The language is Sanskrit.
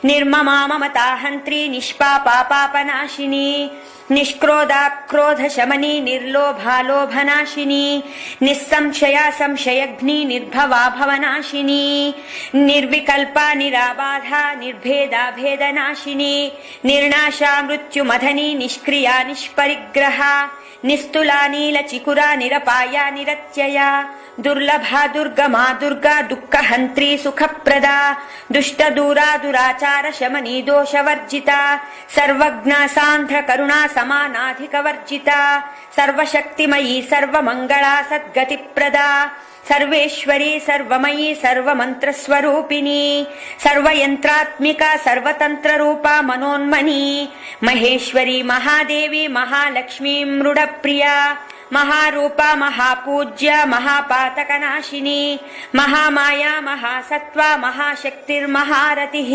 निर्ममा ममताहन्त्री निष्पापा पापनाशिनी निष्क्रोधा क्रोधशमनी निर्लोभा लोभनाशिनी निस्संशया संशयघ्नी निर्भवा भवनाशिनी निर्विकल्पा निराबाधा निर्भेदा भेदनाशिनी निर्नाशा मृत्युमधनी निष्क्रिया निष्परिग्रहा निस्तुला नीलचिकुरा निरपाया निरत्यया दुर्लभा दुर्गमा दुर्गा दुःखहन्त्री सुखप्रदा दुष्टदूरा दुराचार शमनी दोषवर्जिता सर्वज्ञा सान्ध्र करुणा समानाधिकवर्जिता सर्वशक्तिमयी सर्वमङ्गला सद्गतिप्रदा सर्वेश्वरी सर्वमयी सर्वमन्त्रस्वरूपिणी सर्वयन्त्रात्मिका सर्वतन्त्ररूपा मनोन्मनी महेश्वरी महादेवी महालक्ष्मी मृडप्रिया महारूपा महापूज्या महापातकनाशिनी महामाया महासत्त्वा महाशक्तिर्महारतिः।